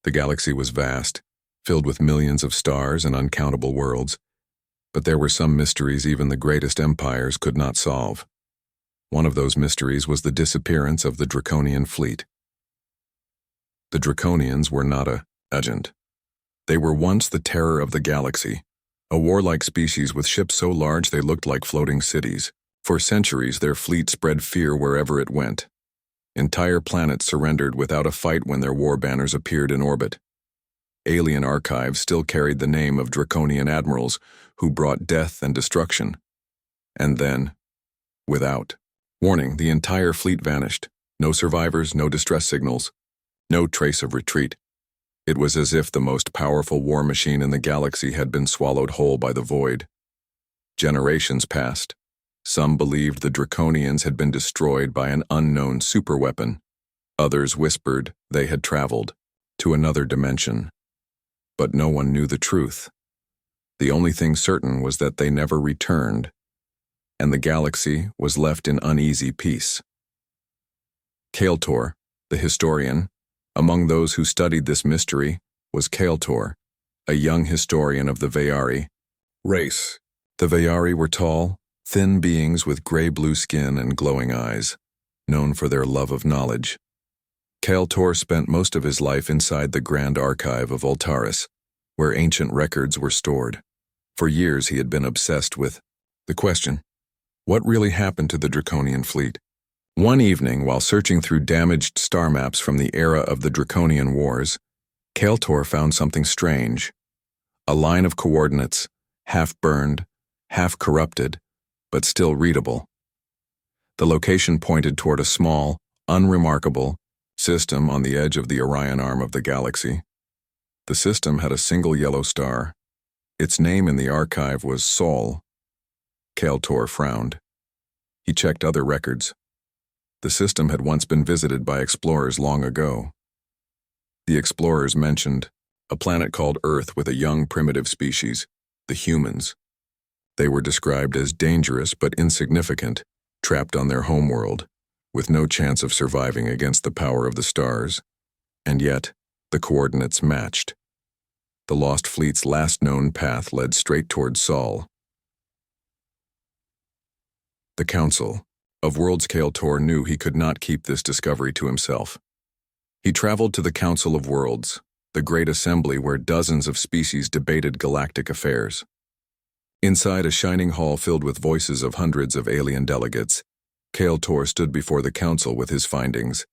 The galaxy was vast, filled with millions of stars and uncountable worlds, but there were some mysteries even the greatest empires could not solve. One of those mysteries was the disappearance of the Draconian fleet. The Draconians were not a legend. They were once the terror of the galaxy, a warlike species with ships so large they looked like floating cities. For centuries, their fleet spread fear wherever it went. Entire planets surrendered without a fight when their war banners appeared in orbit. Alien archives still carried the name of Draconian admirals who brought death and destruction. And then, without warning, the entire fleet vanished. No survivors, no distress signals, no trace of retreat. It was as if the most powerful war machine in the galaxy had been swallowed whole by the void. Generations passed. Some believed the Draconians had been destroyed by an unknown superweapon. Others whispered they had traveled to another dimension. But no one knew the truth. The only thing certain was that they never returned, and the galaxy was left in uneasy peace. Kael'tor, the historian, among those who studied this mystery, was Kael'tor, a young historian of the Veyari race. The Veyari were tall, thin beings with gray-blue skin and glowing eyes, known for their love of knowledge. Kael'tor spent most of his life inside the Grand Archive of Altaris, where ancient records were stored. For years he had been obsessed with the question, what really happened to the Draconian fleet? One evening, while searching through damaged star maps from the era of the Draconian Wars, Kael'tor found something strange. A line of coordinates, half-burned, half-corrupted, but still readable. The location pointed toward a small, unremarkable system on the edge of the Orion arm of the galaxy. The system had a single yellow star. Its name in the archive was Sol. Kael'tor frowned. He checked other records. The system had once been visited by explorers long ago. The explorers mentioned a planet called Earth with a young primitive species, the humans. They were described as dangerous but insignificant, trapped on their homeworld, with no chance of surviving against the power of the stars. And yet, the coordinates matched. The Lost Fleet's last known path led straight toward Sol. The Council of Worlds. Kael'tor knew he could not keep this discovery to himself. He traveled to the Council of Worlds, the great assembly where dozens of species debated galactic affairs. Inside a shining hall filled with voices of hundreds of alien delegates, Kael'tor stood before the council with his findings.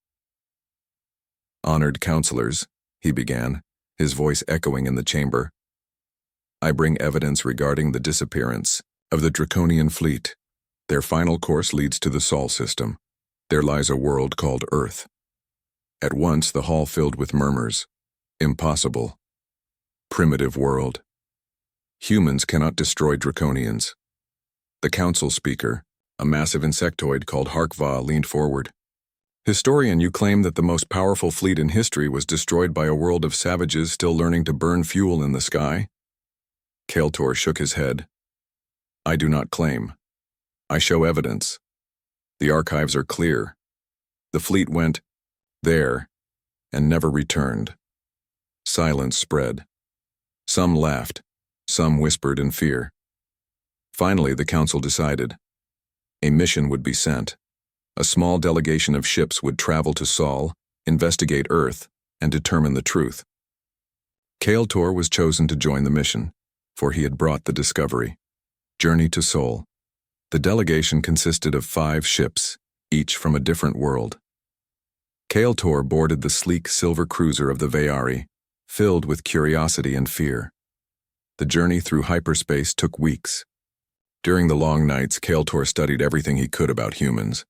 "Honored counselors," he began, his voice echoing in the chamber, "I bring evidence regarding the disappearance of the Draconian fleet. Their final course leads to the Sol system. There lies a world called Earth." At once the hall filled with murmurs. Impossible. Primitive world. Humans cannot destroy Draconians. The council speaker, a massive insectoid called Harkva, leaned forward. "Historian, you claim that the most powerful fleet in history was destroyed by a world of savages still learning to burn fuel in the sky?" Kael'tor shook his head. "I do not claim. I show evidence. The archives are clear. The fleet went there and never returned." Silence spread. Some laughed, some whispered in fear. Finally, the council decided. A mission would be sent. A small delegation of ships would travel to Sol, investigate Earth, and determine the truth. Kael'tor was chosen to join the mission, for he had brought the discovery. Journey to Sol. The delegation consisted of 5 ships, each from a different world. Kael'tor boarded the sleek silver cruiser of the Veyari, filled with curiosity and fear. The journey through hyperspace took weeks. During the long nights, Kael'tor studied everything he could about humans.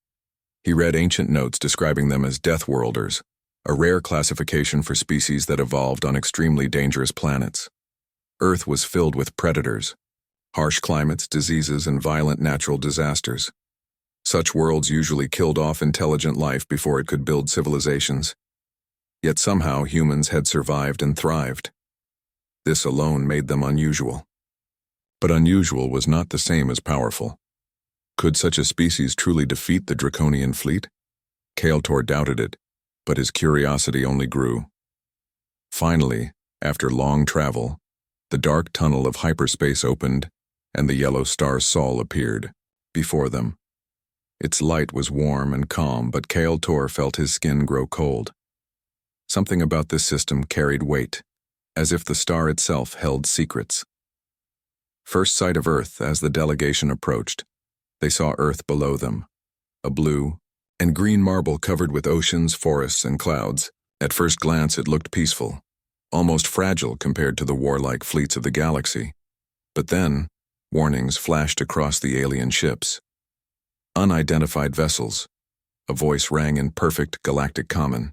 He read ancient notes describing them as Deathworlders, a rare classification for species that evolved on extremely dangerous planets. Earth was filled with predators, harsh climates, diseases, and violent natural disasters. Such worlds usually killed off intelligent life before it could build civilizations. Yet somehow humans had survived and thrived. This alone made them unusual. But unusual was not the same as powerful. Could such a species truly defeat the Draconian fleet? Kael'tor doubted it, but his curiosity only grew. Finally, after long travel, the dark tunnel of hyperspace opened, and the yellow star Sol appeared before them. Its light was warm and calm, but Kael-Tor felt his skin grow cold. Something about this system carried weight, as if the star itself held secrets. First sight of Earth as the delegation approached, they saw Earth below them, a blue and green marble covered with oceans, forests, and clouds. At first glance it looked peaceful, almost fragile compared to the warlike fleets of the galaxy. But then, warnings flashed across the alien ships. Unidentified vessels. A voice rang in perfect galactic common.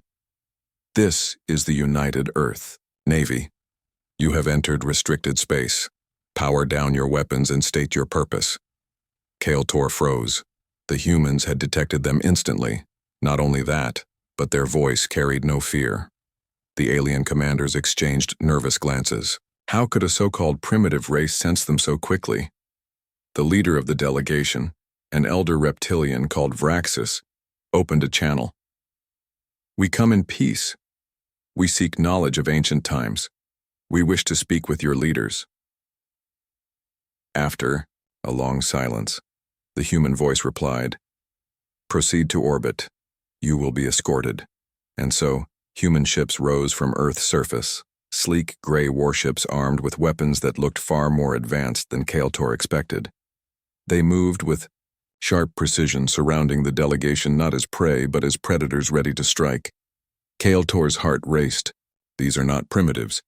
This is the United Earth Navy. You have entered restricted space. Power down your weapons and state your purpose. Kael-Tor froze. The humans had detected them instantly. Not only that, but their voice carried no fear. The alien commanders exchanged nervous glances. How could a so-called primitive race sense them so quickly? The leader of the delegation, an elder reptilian called Vraxis, opened a channel. We come in peace. We seek knowledge of ancient times. We wish to speak with your leaders. After a long silence, the human voice replied, Proceed to orbit. You will be escorted. And so, human ships rose from Earth's surface, sleek gray warships armed with weapons that looked far more advanced than Kael-Tor expected. They moved with sharp precision, surrounding the delegation not as prey but as predators ready to strike. Kael-Tor's heart raced. These are not primitives.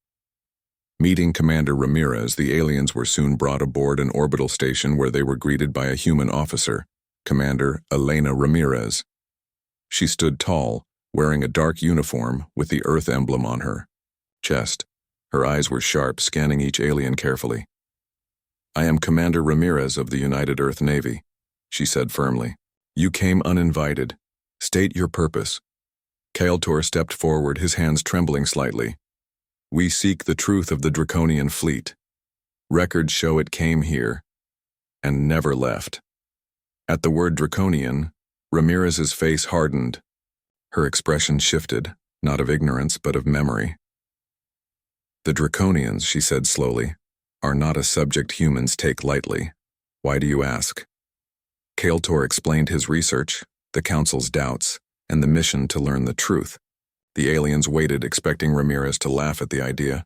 Meeting Commander Ramirez, the aliens were soon brought aboard an orbital station where they were greeted by a human officer, Commander Elena Ramirez. She stood tall, wearing a dark uniform with the Earth emblem on her chest. Her eyes were sharp, scanning each alien carefully. I am Commander Ramirez of the United Earth Navy, she said firmly. You came uninvited. State your purpose. Kael-Tor stepped forward, his hands trembling slightly. We seek the truth of the Draconian fleet. Records show it came here and never left. At the word Draconian, Ramirez's face hardened. Her expression shifted, not of ignorance but of memory. The Draconians, she said slowly, are not a subject humans take lightly. Why do you ask? Kael-Tor explained his research, the Council's doubts, and the mission to learn the truth. The aliens waited, expecting Ramirez to laugh at the idea.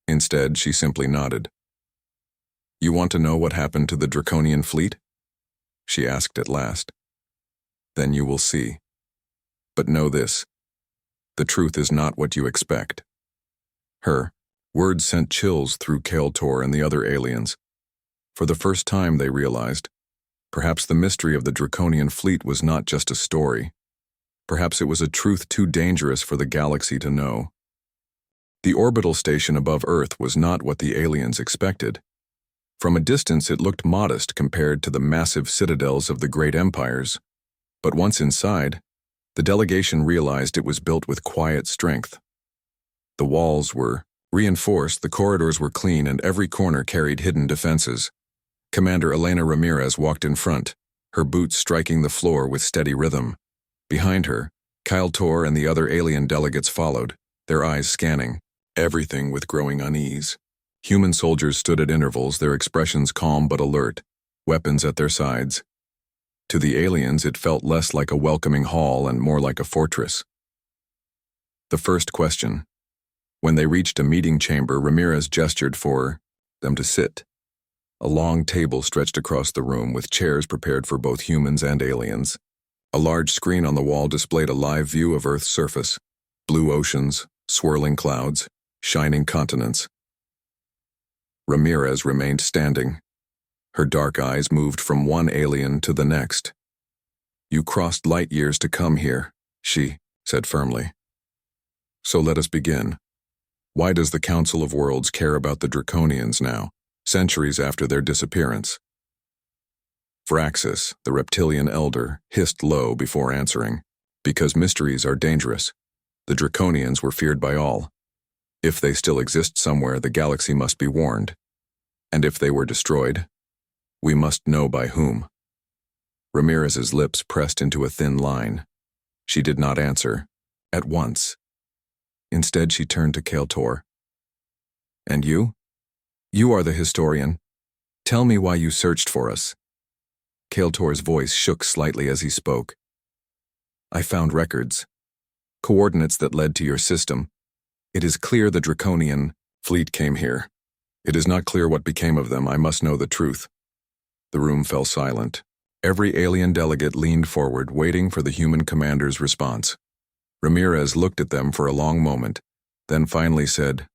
Instead, she simply nodded. You want to know what happened to the Draconian fleet? She asked at last. Then you will see. But know this. The truth is not what you expect. Her words sent chills through Kael-Tor and the other aliens. For the first time they realized, perhaps the mystery of the Draconian fleet was not just a story. Perhaps it was a truth too dangerous for the galaxy to know. The orbital station above Earth was not what the aliens expected. From a distance it looked modest compared to the massive citadels of the great empires. But once inside, the delegation realized it was built with quiet strength. The walls were reinforced, the corridors were clean, and every corner carried hidden defenses. Commander Elena Ramirez walked in front, her boots striking the floor with steady rhythm. Behind her, Kael-Tor and the other alien delegates followed, their eyes scanning, everything with growing unease. Human soldiers stood at intervals, their expressions calm but alert, weapons at their sides. To the aliens, it felt less like a welcoming hall and more like a fortress. The first question. When they reached a meeting chamber, Ramirez gestured for them to sit. A long table stretched across the room with chairs prepared for both humans and aliens. A large screen on the wall displayed a live view of Earth's surface, blue oceans, swirling clouds, shining continents. Ramirez remained standing. Her dark eyes moved from one alien to the next. You crossed light years to come here, she said firmly. So let us begin. Why does the Council of Worlds care about the Draconians now, centuries after their disappearance? Vraxis, the reptilian elder, hissed low before answering. Because mysteries are dangerous. The Draconians were feared by all. If they still exist somewhere, the galaxy must be warned. And if they were destroyed, we must know by whom. Ramirez's lips pressed into a thin line. She did not answer. At once. Instead, she turned to Kael'tor. And you? You are the historian. Tell me why you searched for us. Kael'tor's voice shook slightly as he spoke. I found records. Coordinates that led to your system. It is clear the Draconian fleet came here. It is not clear what became of them. I must know the truth. The room fell silent. Every alien delegate leaned forward, waiting for the human commander's response. Ramirez looked at them for a long moment, then finally said,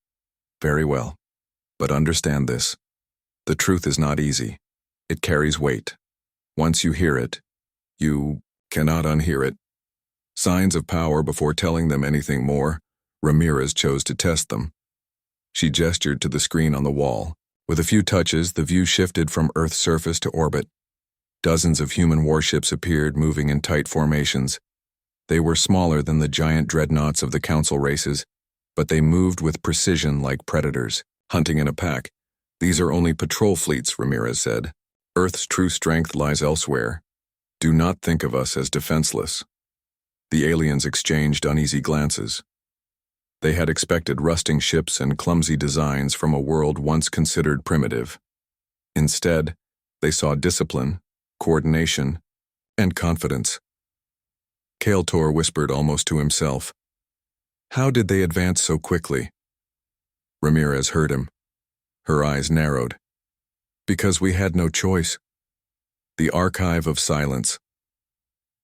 Very well. But understand this. The truth is not easy. It carries weight. Once you hear it, you cannot unhear it. Signs of power before telling them anything more, Ramirez chose to test them. She gestured to the screen on the wall. With a few touches, the view shifted from Earth's surface to orbit. Dozens of human warships appeared, moving in tight formations. They were smaller than the giant dreadnoughts of the Council races, but they moved with precision like predators, hunting in a pack. These are only patrol fleets, Ramirez said. Earth's true strength lies elsewhere. Do not think of us as defenseless. The aliens exchanged uneasy glances. They had expected rusting ships and clumsy designs from a world once considered primitive. Instead, they saw discipline, coordination, and confidence. Kael'tor whispered almost to himself. How did they advance so quickly? Ramirez heard him. Her eyes narrowed. Because we had no choice. The Archive of Silence.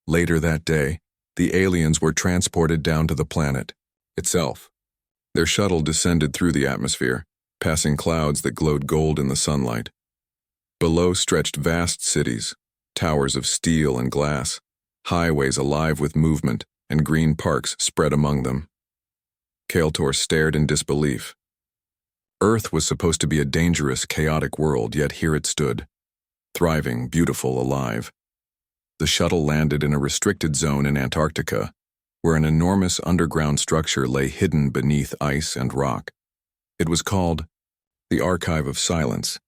Later that day, the aliens were transported down to the planet itself. Their shuttle descended through the atmosphere, passing clouds that glowed gold in the sunlight. Below stretched vast cities, towers of steel and glass, highways alive with movement, and green parks spread among them. Kael'tor stared in disbelief. Earth was supposed to be a dangerous, chaotic world, yet here it stood, thriving, beautiful, alive. The shuttle landed in a restricted zone in Antarctica, where an enormous underground structure lay hidden beneath ice and rock. It was called the Archive of Silence.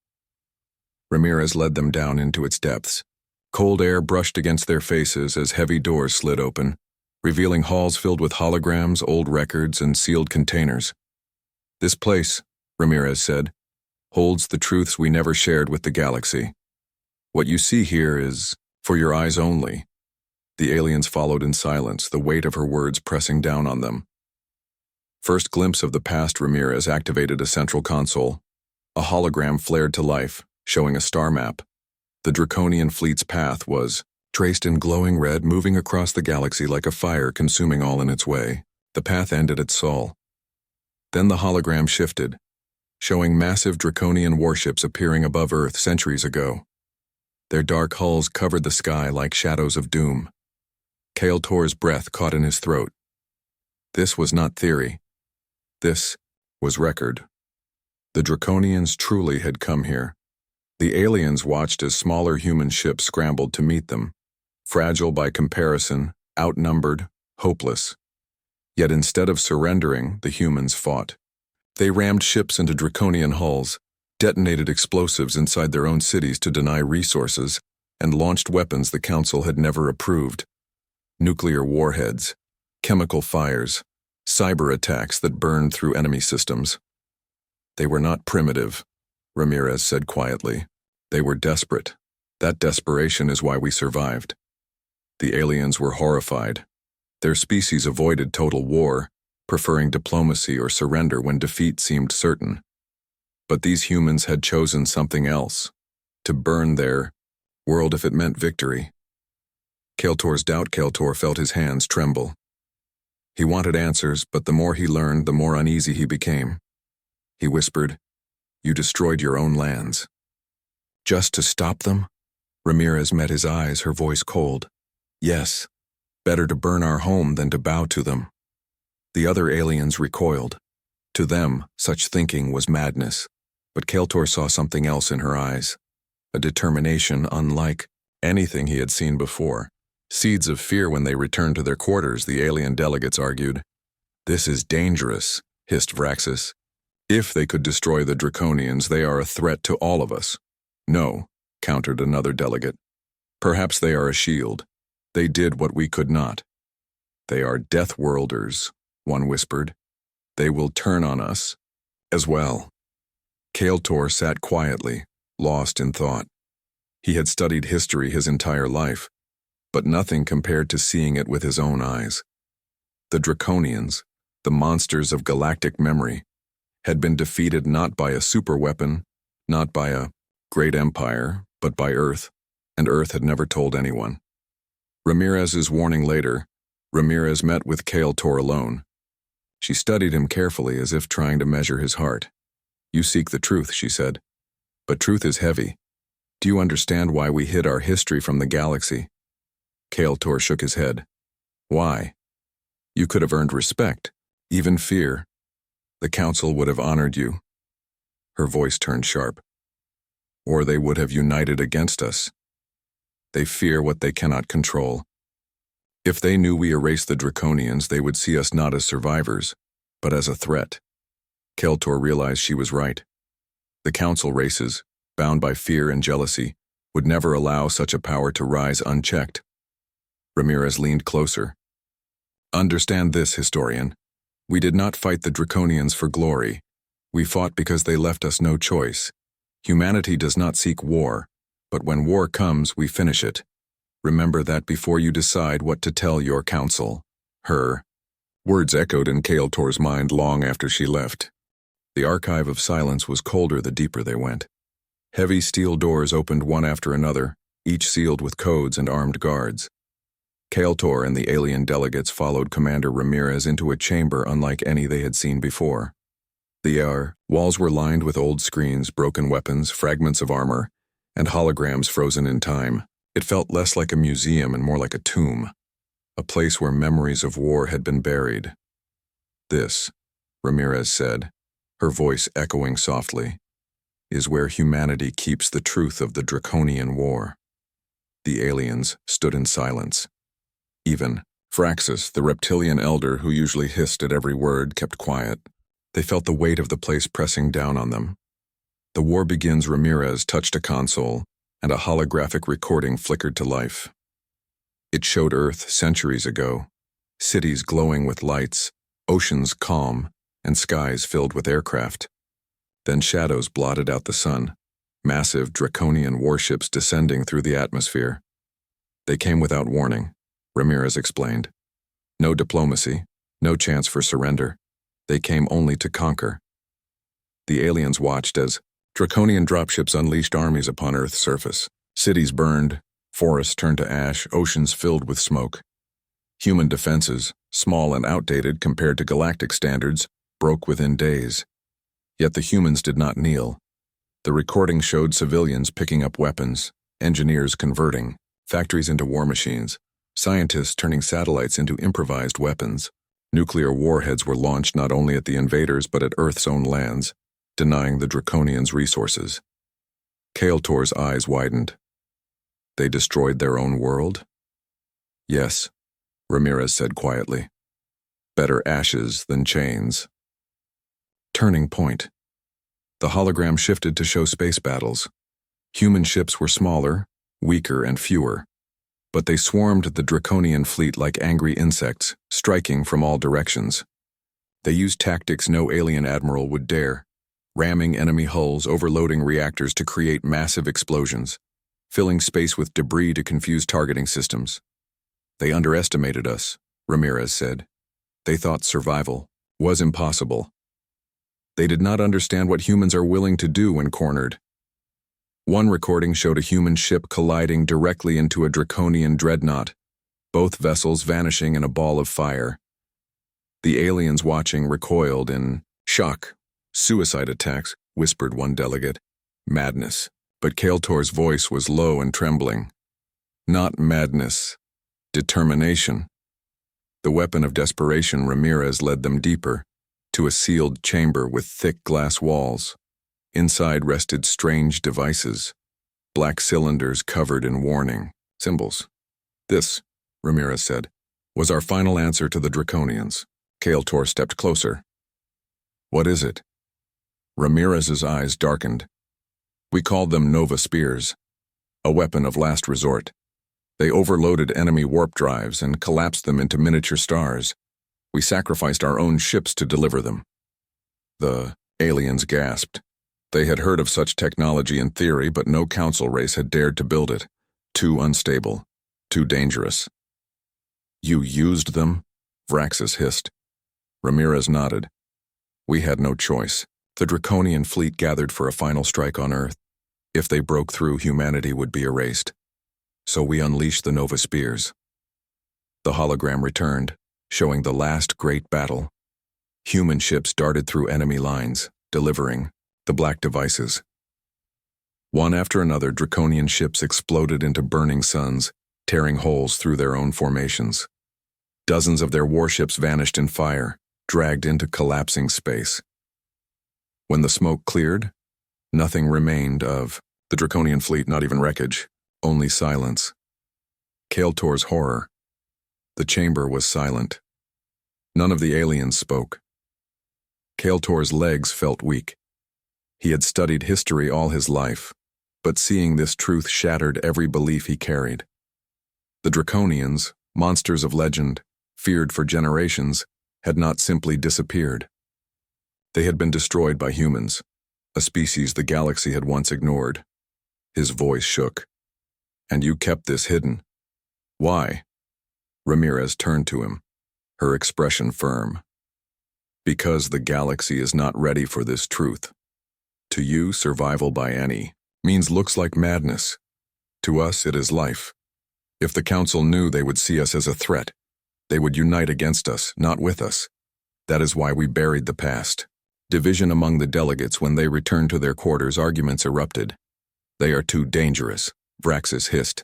Ramirez led them down into its depths. Cold air brushed against their faces as heavy doors slid open, revealing halls filled with holograms, old records, and sealed containers. This place, Ramirez said, holds the truths we never shared with the galaxy. What you see here is for your eyes only. The aliens followed in silence, the weight of her words pressing down on them. First glimpse of the past, Ramirez activated a central console. A hologram flared to life, showing a star map. The Draconian fleet's path was traced in glowing red, moving across the galaxy like a fire consuming all in its way. The path ended at Sol. Then the hologram shifted, showing massive Draconian warships appearing above Earth centuries ago. Their dark hulls covered the sky like shadows of doom. Kael'tor's breath caught in his throat. This was not theory. This was record. The Draconians truly had come here. The aliens watched as smaller human ships scrambled to meet them, fragile by comparison, outnumbered, hopeless. Yet instead of surrendering, the humans fought. They rammed ships into Draconian hulls, detonated explosives inside their own cities to deny resources, and launched weapons the Council had never approved. Nuclear warheads, chemical fires, cyber attacks that burned through enemy systems. They were not primitive, Ramirez said quietly. They were desperate. That desperation is why we survived. The aliens were horrified. Their species avoided total war, preferring diplomacy or surrender when defeat seemed certain. But these humans had chosen something else, to burn their world if it meant victory. Kael'tor felt his hands tremble. He wanted answers, but the more he learned, the more uneasy he became. He whispered, "You destroyed your own lands." Just to stop them? Ramirez met his eyes, her voice cold. Yes, better to burn our home than to bow to them. The other aliens recoiled. To them, such thinking was madness. But Kael'tor saw something else in her eyes. A determination unlike anything he had seen before. Seeds of fear when they returned to their quarters, the alien delegates argued. "This is dangerous," hissed Vraxis. "If they could destroy the Draconians, they are a threat to all of us." "No," countered another delegate. "Perhaps they are a shield. They did what we could not." "They are death worlders," one whispered. They will turn on us as well. Kael'tor sat quietly, lost in thought. He had studied history his entire life, but nothing compared to seeing it with his own eyes. The Draconians, the monsters of galactic memory, had been defeated not by a superweapon, not by a great empire, but by Earth, and Earth had never told anyone. Ramirez's warning later, Ramirez met with Kael'tor alone. She studied him carefully as if trying to measure his heart. "You seek the truth," she said. "But truth is heavy. Do you understand why we hid our history from the galaxy?" Kael'tor shook his head. "Why? You could have earned respect, even fear. The council would have honored you." Her voice turned sharp. "Or they would have united against us. They fear what they cannot control. If they knew we erased the Draconians, they would see us not as survivors, but as a threat." Kael'tor realized she was right. The council races, bound by fear and jealousy, would never allow such a power to rise unchecked. Ramirez leaned closer. "Understand this, historian. We did not fight the Draconians for glory. We fought because they left us no choice. Humanity does not seek war, but when war comes, we finish it. Remember that before you decide what to tell your council." Her words echoed in Kael'tor's mind long after she left. The archive of silence was colder the deeper they went. Heavy steel doors opened one after another, each sealed with codes and armed guards. Kael'tor and the alien delegates followed Commander Ramirez into a chamber unlike any they had seen before. The walls were lined with old screens, broken weapons, fragments of armor, and holograms frozen in time. It felt less like a museum and more like a tomb, a place where memories of war had been buried. "This," Ramirez said, her voice echoing softly, "is where humanity keeps the truth of the Draconian War." The aliens stood in silence. Even Fraxus, the reptilian elder who usually hissed at every word, kept quiet. They felt the weight of the place pressing down on them. "The war begins." Ramirez touched a console, and a holographic recording flickered to life. It showed Earth centuries ago, cities glowing with lights, oceans calm, and skies filled with aircraft. Then shadows blotted out the sun, massive Draconian warships descending through the atmosphere. "They came without warning," Ramirez explained. "No diplomacy, no chance for surrender. They came only to conquer." The aliens watched as Draconian dropships unleashed armies upon Earth's surface. Cities burned, forests turned to ash, oceans filled with smoke. Human defenses, small and outdated compared to galactic standards, broke within days. Yet the humans did not kneel. The recording showed civilians picking up weapons, engineers converting, factories into war machines, scientists turning satellites into improvised weapons. Nuclear warheads were launched not only at the invaders but at Earth's own lands, denying the Draconians resources. Kael'tor's eyes widened. "They destroyed their own world?" "Yes," Ramirez said quietly. "Better ashes than chains." Turning point. The hologram shifted to show space battles. Human ships were smaller, weaker, and fewer, but they swarmed the Draconian fleet like angry insects, striking from all directions. They used tactics no alien admiral would dare, ramming enemy hulls, overloading reactors to create massive explosions, filling space with debris to confuse targeting systems. "They underestimated us," Ramirez said. "They thought survival was impossible. They did not understand what humans are willing to do when cornered." One recording showed a human ship colliding directly into a Draconian dreadnought, both vessels vanishing in a ball of fire. The aliens watching recoiled in shock. "Suicide attacks," whispered one delegate. "Madness." But Kael'tor's voice was low and trembling. "Not madness. Determination." The weapon of desperation, Ramirez led them deeper, to a sealed chamber with thick glass walls. Inside rested strange devices, black cylinders covered in warning symbols. "This," Ramirez said, "was our final answer to the Draconians." Kael'tor stepped closer. "What is it?" Ramirez's eyes darkened. "We called them Nova Spears, a weapon of last resort. They overloaded enemy warp drives and collapsed them into miniature stars. We sacrificed our own ships to deliver them." The aliens gasped. They had heard of such technology in theory, but no council race had dared to build it. Too unstable. Too dangerous. You used them? Vraxis hissed. Ramirez nodded. We had no choice. The Draconian fleet gathered for a final strike on Earth. If they broke through, humanity would be erased. So we unleashed the Nova Spears. The hologram returned, showing the last great battle. Human ships darted through enemy lines, delivering the black devices. One after another, Draconian ships exploded into burning suns, tearing holes through their own formations. Dozens of their warships vanished in fire, dragged into collapsing space. When the smoke cleared, nothing remained of the Draconian fleet, not even wreckage, only silence. Kael'tor's horror. The chamber was silent. None of the aliens spoke. Kael'tor's legs felt weak. He had studied history all his life, but seeing this truth shattered every belief he carried. The Draconians, monsters of legend, feared for generations, had not simply disappeared. They had been destroyed by humans, a species the galaxy had once ignored. His voice shook. And you kept this hidden. Why? Ramirez turned to him, her expression firm. Because the galaxy is not ready for this truth. To you, survival by any means looks like madness. To us, it is life. If the Council knew, they would see us as a threat. They would unite against us, not with us. That is why we buried the past. Division among the delegates. When they returned to their quarters, arguments erupted. They are too dangerous, Vraxis hissed.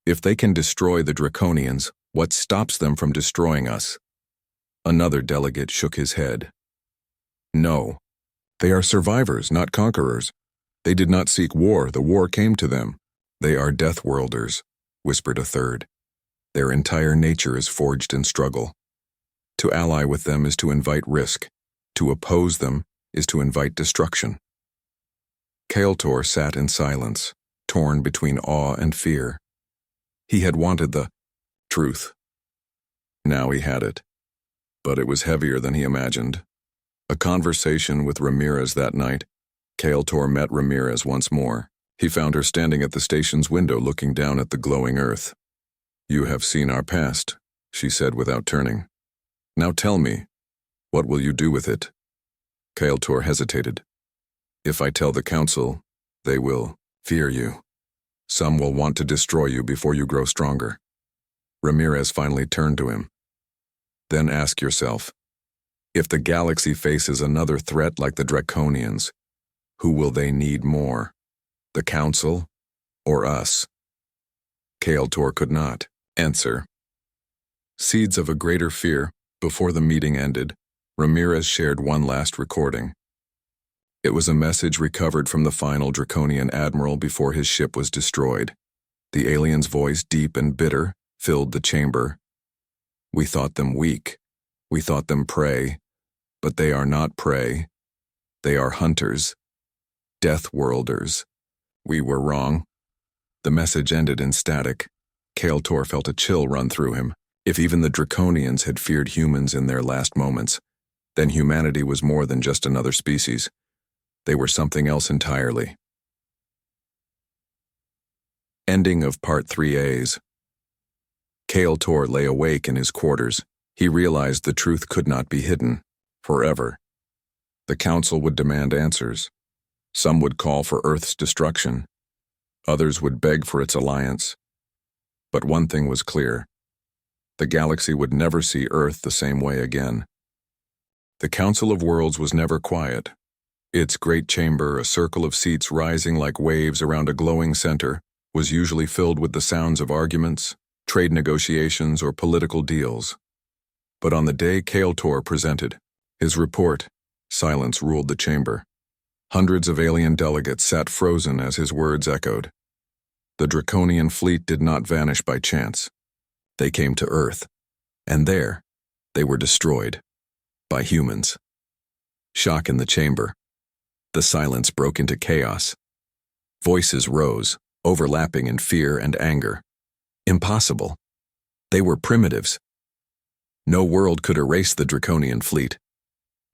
If they can destroy the Draconians, what stops them from destroying us? Another delegate shook his head. No. They are survivors, not conquerors. They did not seek war, the war came to them. They are Deathworlders, whispered a third. Their entire nature is forged in struggle. To ally with them is to invite risk. To oppose them is to invite destruction. Kael'tor sat in silence, torn between awe and fear. He had wanted the truth. Now he had it. But it was heavier than he imagined. A conversation with Ramirez that night. Kael'tor met Ramirez once more. He found her standing at the station's window looking down at the glowing Earth. You have seen our past, she said without turning. Now tell me, what will you do with it? Kael'tor hesitated. If I tell the Council, they will fear you. Some will want to destroy you before you grow stronger. Ramirez finally turned to him. Then ask yourself, if the galaxy faces another threat like the Draconians, who will they need more? The Council or us? Kael'tor could not answer. Seeds of a greater fear. Before the meeting ended, Ramirez shared one last recording. It was a message recovered from the final Draconian admiral before his ship was destroyed. The alien's voice, deep and bitter, filled the chamber. We thought them weak. We thought them prey. But they are not prey. They are hunters. Deathworlders. We were wrong. The message ended in static. Kael'tor felt a chill run through him. If even the Draconians had feared humans in their last moments, then humanity was more than just another species. They were something else entirely. Ending of Part 3A's. Kael'tor lay awake in his quarters. He realized the truth could not be hidden, forever. The Council would demand answers. Some would call for Earth's destruction. Others would beg for its alliance. But one thing was clear. The galaxy would never see Earth the same way again. The Council of Worlds was never quiet. Its great chamber, a circle of seats rising like waves around a glowing center, was usually filled with the sounds of arguments, trade negotiations, or political deals. But on the day Kael'tor presented his report, silence ruled the chamber. Hundreds of alien delegates sat frozen as his words echoed. The Draconian fleet did not vanish by chance. They came to Earth, and there, they were destroyed. By humans. Shock in the chamber. The silence broke into chaos. Voices rose, overlapping in fear and anger. Impossible. They were primitives. No world could erase the Draconian fleet.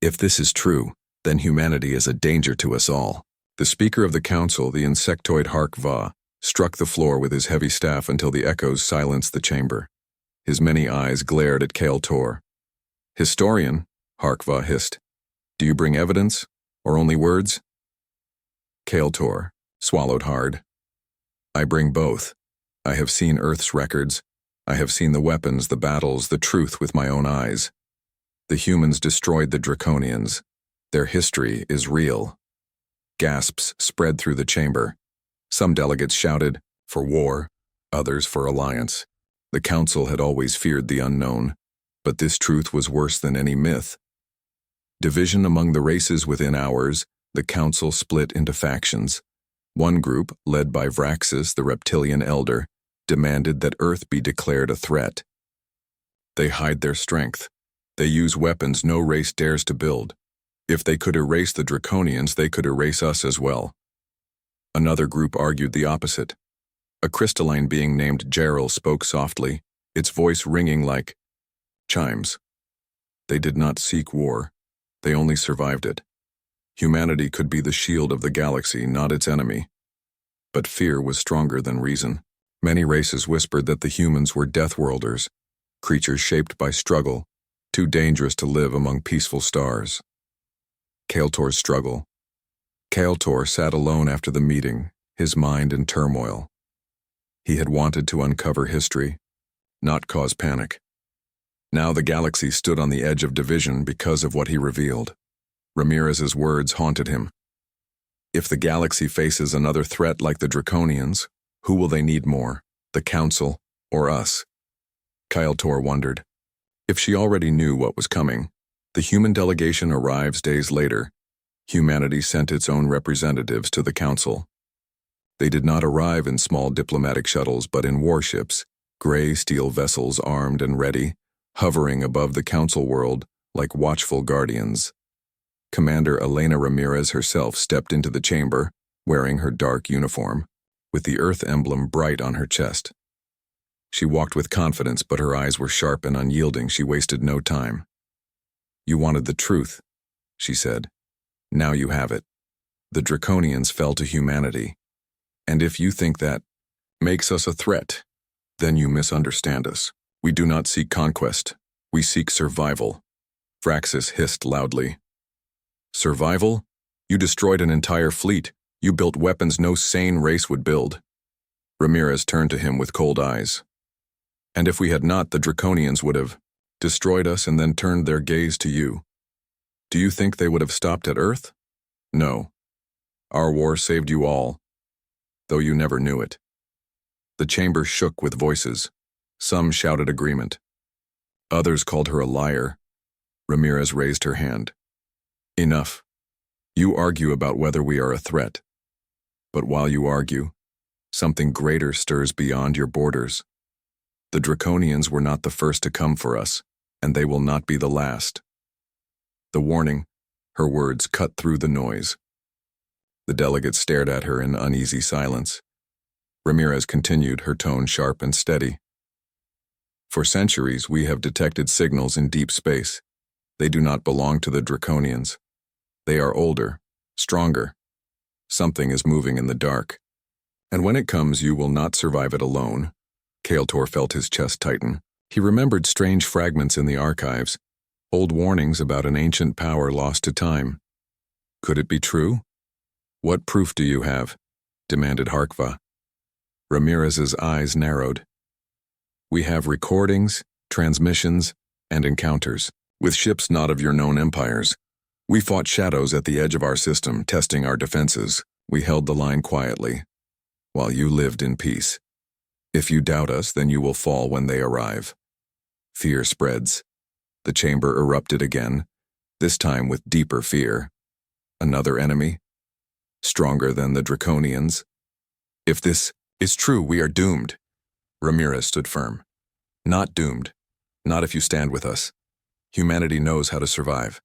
If this is true, then humanity is a danger to us all. The Speaker of the Council, the insectoid HFY, struck the floor with his heavy staff until the echoes silenced the chamber. His many eyes glared at Tor. "Historian," HFY hissed. "Do you bring evidence, or only words?" Tor swallowed hard. "I bring both. I have seen Earth's records. I have seen the weapons, the battles, the truth with my own eyes. The humans destroyed the Draconians. Their history is real." Gasps spread through the chamber. Some delegates shouted, for war, others for alliance. The council had always feared the unknown, but this truth was worse than any myth. Division among the races within hours, the council split into factions. One group, led by Vraxis, the reptilian elder, demanded that Earth be declared a threat. They hide their strength. They use weapons no race dares to build. If they could erase the Draconians, they could erase us as well. Another group argued the opposite. A crystalline being named Gerald spoke softly, its voice ringing like chimes. They did not seek war. They only survived it. Humanity could be the shield of the galaxy, not its enemy. But fear was stronger than reason. Many races whispered that the humans were deathworlders, creatures shaped by struggle, too dangerous to live among peaceful stars. Tor's struggle. Tor sat alone after the meeting, his mind in turmoil. He had wanted to uncover history, not cause panic. Now the galaxy stood on the edge of division because of what he revealed. Ramirez's words haunted him. If the galaxy faces another threat like the Draconians, who will they need more, the Council or us? Tor wondered. If she already knew what was coming, the human delegation arrives days later. Humanity sent its own representatives to the Council. They did not arrive in small diplomatic shuttles but in warships, gray steel vessels armed and ready, hovering above the Council world like watchful guardians. Commander Elena Ramirez herself stepped into the chamber, wearing her dark uniform, with the Earth emblem bright on her chest. She walked with confidence, but her eyes were sharp and unyielding. She wasted no time. "You wanted the truth," she said. "Now you have it. The Draconians fell to humanity. And if you think that makes us a threat, then you misunderstand us. We do not seek conquest. We seek survival." Vraxis hissed loudly. "Survival? You destroyed an entire fleet. You built weapons no sane race would build." Ramirez turned to him with cold eyes. "And if we had not, the Draconians would have destroyed us and then turned their gaze to you. Do you think they would have stopped at Earth? No. Our war saved you all, though you never knew it." The chamber shook with voices. Some shouted agreement. Others called her a liar. Ramirez raised her hand. "Enough. You argue about whether we are a threat. But while you argue, something greater stirs beyond your borders. The Draconians were not the first to come for us, and they will not be the last." The warning, her words cut through the noise. The delegates stared at her in uneasy silence. Ramirez continued, her tone sharp and steady. "For centuries, we have detected signals in deep space. They do not belong to the Draconians. They are older, stronger. Something is moving in the dark. And when it comes, you will not survive it alone." Tor felt his chest tighten. He remembered strange fragments in the archives, old warnings about an ancient power lost to time. Could it be true? "What proof do you have?" demanded HFY. Ramirez's eyes narrowed. "We have recordings, transmissions, and encounters, with ships not of your known empires. We fought shadows at the edge of our system, testing our defenses. We held the line quietly, while you lived in peace. If you doubt us, then you will fall when they arrive." Fear spreads. The chamber erupted again, this time with deeper fear. Another enemy? Stronger than the Draconians? "If this is true, we are doomed." Ramirez stood firm. "Not doomed. Not if you stand with us. Humanity knows how to survive.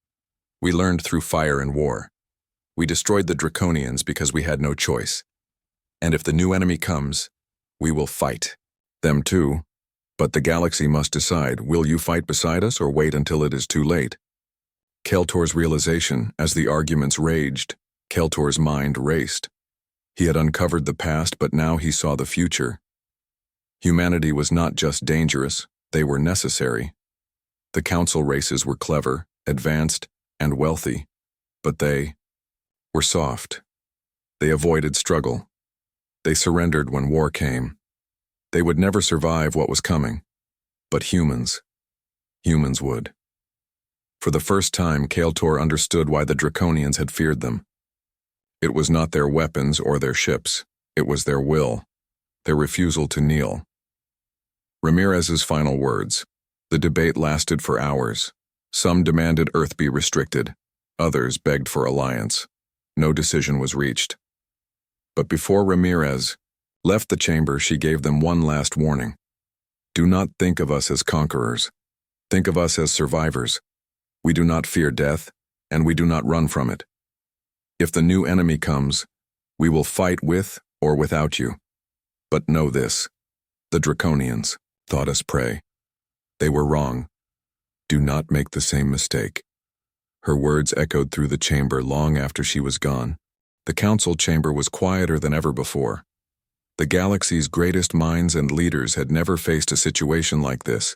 We learned through fire and war. We destroyed the Draconians because we had no choice. And if the new enemy comes, we will fight. Them too. But the galaxy must decide, will you fight beside us or wait until it is too late?" Keltor's realization, as the arguments raged, Keltor's mind raced. He had uncovered the past, but now he saw the future. Humanity was not just dangerous, they were necessary. The council races were clever, advanced, and wealthy, but they were soft. They avoided struggle. They surrendered when war came. They would never survive what was coming, but humans would. For the first time, Keltor understood why the Draconians had feared them. It was not their weapons or their ships, it was their will, their refusal to kneel. Ramirez's final words. The debate lasted for hours. Some demanded Earth be restricted, others begged for alliance. No decision was reached. But before Ramirez left the chamber, she gave them one last warning. Do not think of us as conquerors. Think of us as survivors. We do not fear death, and we do not run from it. If the new enemy comes, we will fight with or without you. But know this, the Draconians thought us prey. They were wrong. Do not make the same mistake. Her words echoed through the chamber long after she was gone. The council chamber was quieter than ever before. The galaxy's greatest minds and leaders had never faced a situation like this.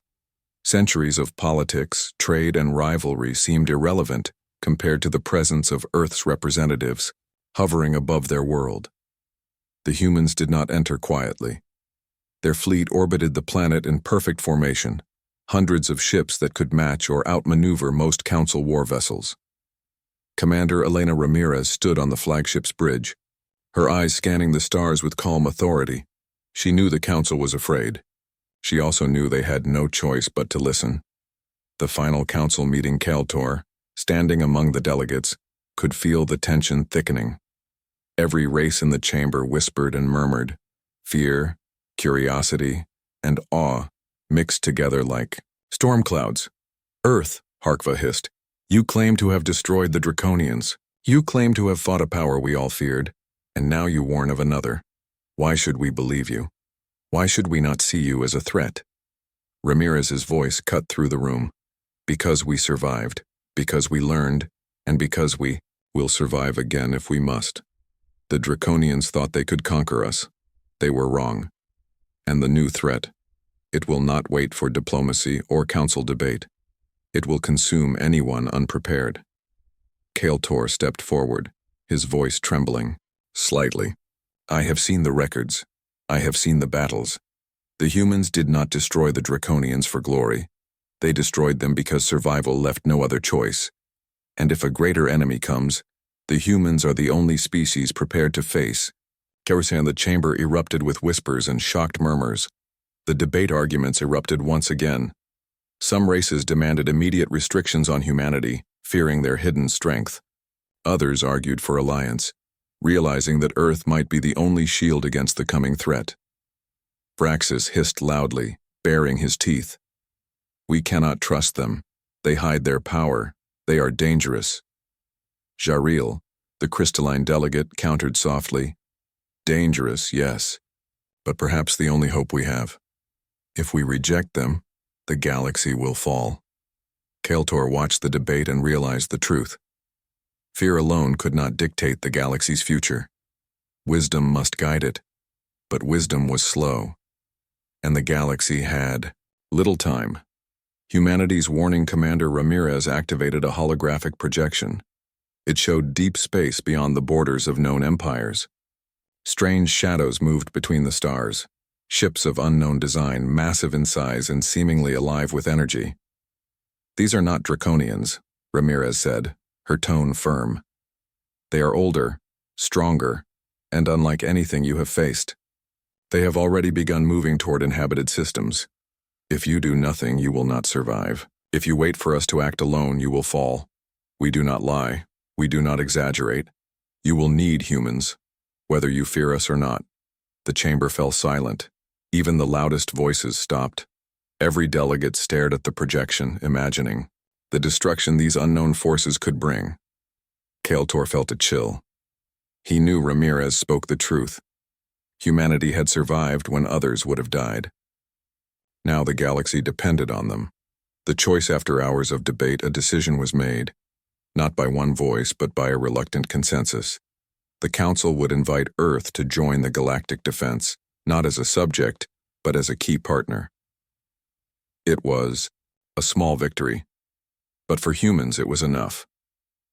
Centuries of politics, trade, and rivalry seemed irrelevant compared to the presence of Earth's representatives hovering above their world. The humans did not enter quietly. Their fleet orbited the planet in perfect formation, hundreds of ships that could match or outmaneuver most council war vessels. Commander Elena Ramirez stood on the flagship's bridge, her eyes scanning the stars with calm authority. She knew the council was afraid. She also knew they had no choice but to listen. The final council meeting, Keltor, standing among the delegates, could feel the tension thickening. Every race in the chamber whispered and murmured, fear, curiosity, and awe mixed together like storm clouds. Earth, Harkva hissed, you claim to have destroyed the Draconians. You claim to have fought a power we all feared, and now you warn of another. Why should we believe you? Why should we not see you as a threat? Ramirez's voice cut through the room. Because we survived, because we learned, and because we will survive again if we must. The Draconians thought they could conquer us. They were wrong. And the new threat, it will not wait for diplomacy or council debate. It will consume anyone unprepared. Keltor stepped forward, his voice trembling, slightly. I have seen the records. I have seen the battles. The humans did not destroy the Draconians for glory. They destroyed them because survival left no other choice. And if a greater enemy comes, the humans are the only species prepared to face. The chamber erupted with whispers and shocked murmurs. The debate arguments erupted once again. Some races demanded immediate restrictions on humanity, fearing their hidden strength. Others argued for alliance, realizing that Earth might be the only shield against the coming threat. Vraxis hissed loudly, baring his teeth. We cannot trust them. They hide their power. They are dangerous. Jaril, the crystalline delegate, countered softly. Dangerous, yes, but perhaps the only hope we have. If we reject them, the galaxy will fall. Keltor watched the debate and realized the truth. Fear alone could not dictate the galaxy's future. Wisdom must guide it, but wisdom was slow, and the galaxy had little time. Humanity's warning commander Ramirez activated a holographic projection. It showed deep space beyond the borders of known empires. Strange shadows moved between the stars, ships of unknown design, massive in size and seemingly alive with energy. These are not Draconians, Ramirez said, her tone firm. They are older, stronger, and unlike anything you have faced. They have already begun moving toward inhabited systems. If you do nothing, you will not survive. If you wait for us to act alone, you will fall. We do not lie. We do not exaggerate. You will need humans, whether you fear us or not. The chamber fell silent. Even the loudest voices stopped. Every delegate stared at the projection, imagining the destruction these unknown forces could bring. Keltor felt a chill. He knew Ramirez spoke the truth. Humanity had survived when others would have died. Now the galaxy depended on them. The choice after hours of debate, a decision was made. not by one voice but by a reluctant consensus. The Council would invite Earth to join the galactic defense, not as a subject, but as a key partner. It was a small victory, but for humans it was enough.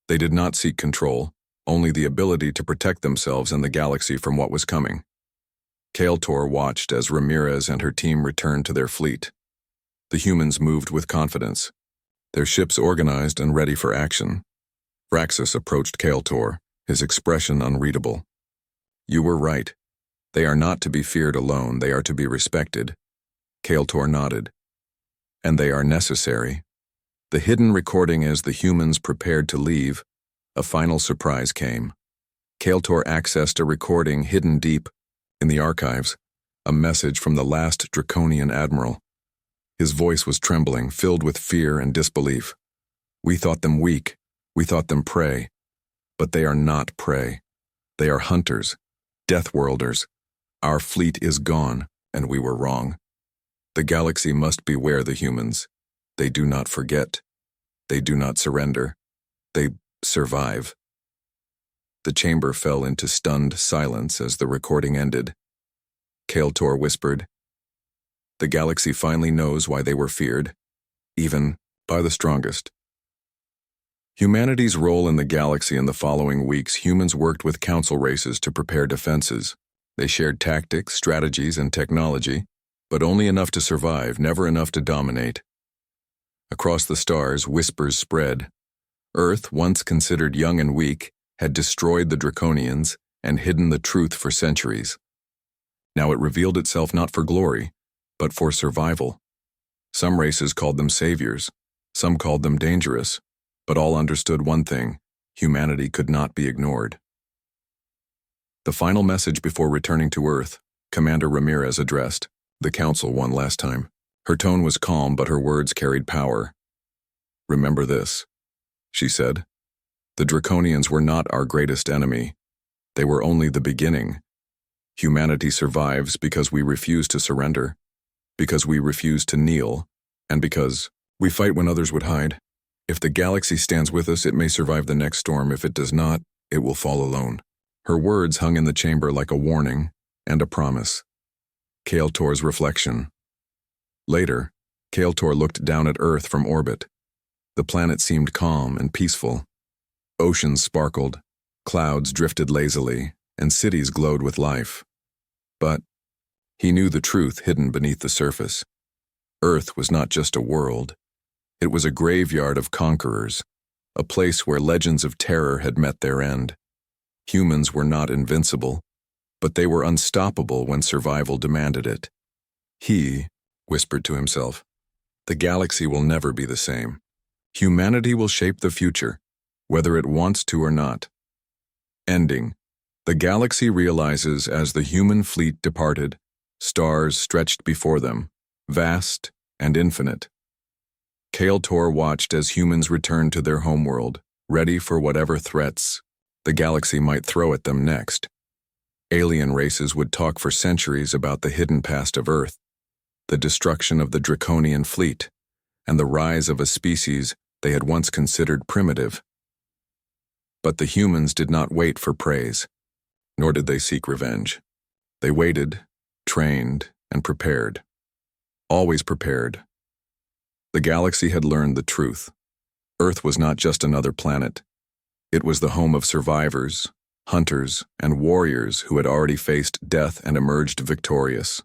They did not seek control, only the ability to protect themselves and the galaxy from what was coming. Kael'tor watched as Ramirez and her team returned to their fleet. The humans moved with confidence, their ships organized and ready for action. Vraxus approached Kael'tor, his expression unreadable. "You were right. They are not to be feared alone, they are to be respected." Kael'tor nodded. "And they are necessary." The hidden recording as the humans prepared to leave, a final surprise came. Kael'tor accessed a recording hidden deep in the archives, a message from the last Draconian admiral. His voice was trembling, filled with fear and disbelief. "We thought them weak, we thought them prey. But they are not prey. They are hunters, deathworlders. Our fleet is gone, and we were wrong. The galaxy must beware the humans. They do not forget. They do not surrender. They survive." The chamber fell into stunned silence as the recording ended. Kael'tor whispered, "The galaxy finally knows why they were feared, even by the strongest." Humanity's role in the galaxy. In the following weeks, humans worked with council races to prepare defenses. They shared tactics, strategies, and technology, but only enough to survive, never enough to dominate. Across the stars, whispers spread. Earth, once considered young and weak, had destroyed the Draconians and hidden the truth for centuries. Now it revealed itself not for glory, but for survival. Some races called them saviors, some called them dangerous, but all understood one thing: humanity could not be ignored. The final message before returning to Earth, Commander Ramirez addressed the Council one last time. Her tone was calm, but her words carried power. "Remember this," she said. "The Draconians were not our greatest enemy. They were only the beginning. Humanity survives because we refuse to surrender, because we refuse to kneel, and because we fight when others would hide. If the galaxy stands with us, it may survive the next storm. If it does not, it will fall alone." Her words hung in the chamber like a warning and a promise. Kael'tor's reflection. Later, Kael'tor looked down at Earth from orbit. The planet seemed calm and peaceful. Oceans sparkled, clouds drifted lazily, and cities glowed with life. But he knew the truth hidden beneath the surface. Earth was not just a world. It was a graveyard of conquerors, a place where legends of terror had met their end. Humans were not invincible, but they were unstoppable when survival demanded it. He whispered to himself, "The galaxy will never be the same. Humanity will shape the future, whether it wants to or not." Ending. The galaxy realizes as the human fleet departed, stars stretched before them, vast and infinite. Kael'tor watched as humans returned to their homeworld, ready for whatever threats the galaxy might throw at them next. Alien races would talk for centuries about the hidden past of Earth, the destruction of the Draconian fleet, and the rise of a species they had once considered primitive. But the humans did not wait for praise, nor did they seek revenge. They waited, trained, and prepared. Always prepared. The galaxy had learned the truth. Earth was not just another planet. It was the home of survivors, hunters, and warriors who had already faced death and emerged victorious.